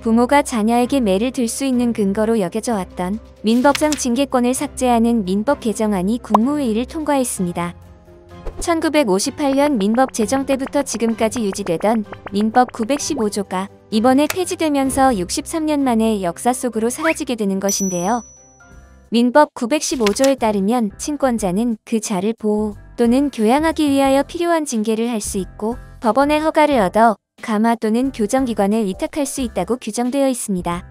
부모가 자녀에게 매를 들 수 있는 근거로 여겨져 왔던 민법상 징계권을 삭제하는 민법 개정안이 국무회의를 통과했습니다. 1958년 민법 제정 때부터 지금까지 유지되던 민법 915조가 이번에 폐지되면서 63년 만에 역사 속으로 사라지게 되는 것인데요. 민법 915조에 따르면 친권자는 그 자를 보호 또는 교양하기 위하여 필요한 징계를 할 수 있고 법원의 허가를 얻어 가마 또는 교정기관에 위탁할 수 있다고 규정되어 있습니다.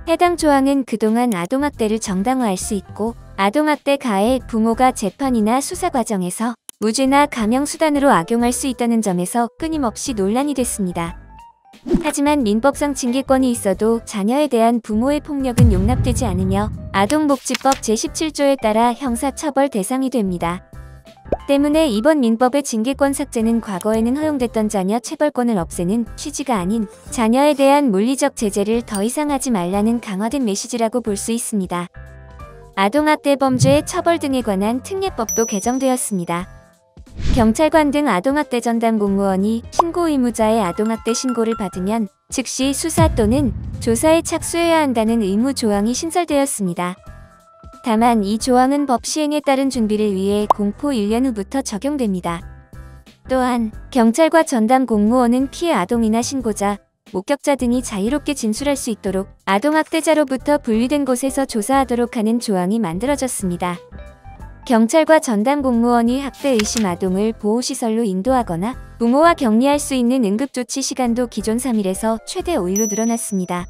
해당 조항은 그동안 아동학대를 정당화할 수 있고 아동학대 가해 부모가 재판이나 수사 과정에서 무죄나 감형수단으로 악용할 수 있다는 점에서 끊임없이 논란이 됐습니다. 하지만 민법상 징계권이 있어도 자녀에 대한 부모의 폭력은 용납되지 않으며 아동복지법 제17조에 따라 형사처벌 대상이 됩니다. 때문에 이번 민법의 징계권 삭제는 과거에는 허용됐던 자녀 체벌권을 없애는 취지가 아닌 자녀에 대한 물리적 제재를 더 이상 하지 말라는 강화된 메시지라고 볼 수 있습니다. 아동학대 범죄의 처벌 등에 관한 특례법도 개정되었습니다. 경찰관 등 아동학대 전담 공무원이 신고 의무자의 아동학대 신고를 받으면 즉시 수사 또는 조사에 착수해야 한다는 의무 조항이 신설되었습니다. 다만 이 조항은 법 시행에 따른 준비를 위해 공포 1년 후부터 적용됩니다. 또한 경찰과 전담 공무원은 피해 아동이나 신고자, 목격자 등이 자유롭게 진술할 수 있도록 아동학대자로부터 분리된 곳에서 조사하도록 하는 조항이 만들어졌습니다. 경찰과 전담 공무원이 학대 의심 아동을 보호시설로 인도하거나 부모와 격리할 수 있는 응급조치 시간도 기존 3일에서 최대 5일로 늘어났습니다.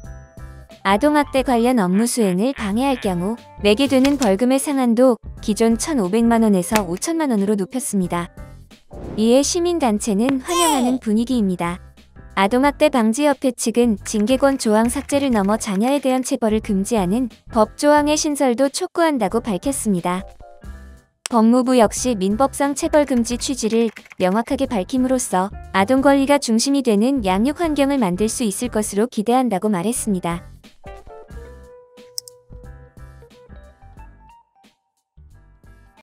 아동학대 관련 업무 수행을 방해할 경우 내게 되는 벌금의 상한도 기존 1,500만 원에서 5천만 원으로 높였습니다. 이에 시민단체는 환영하는 분위기입니다. 아동학대 방지협회 측은 징계권 조항 삭제를 넘어 자녀에 대한 체벌을 금지하는 법조항의 신설도 촉구한다고 밝혔습니다. 법무부 역시 민법상 체벌 금지 취지를 명확하게 밝힘으로써 아동 권리가 중심이 되는 양육 환경을 만들 수 있을 것으로 기대한다고 말했습니다.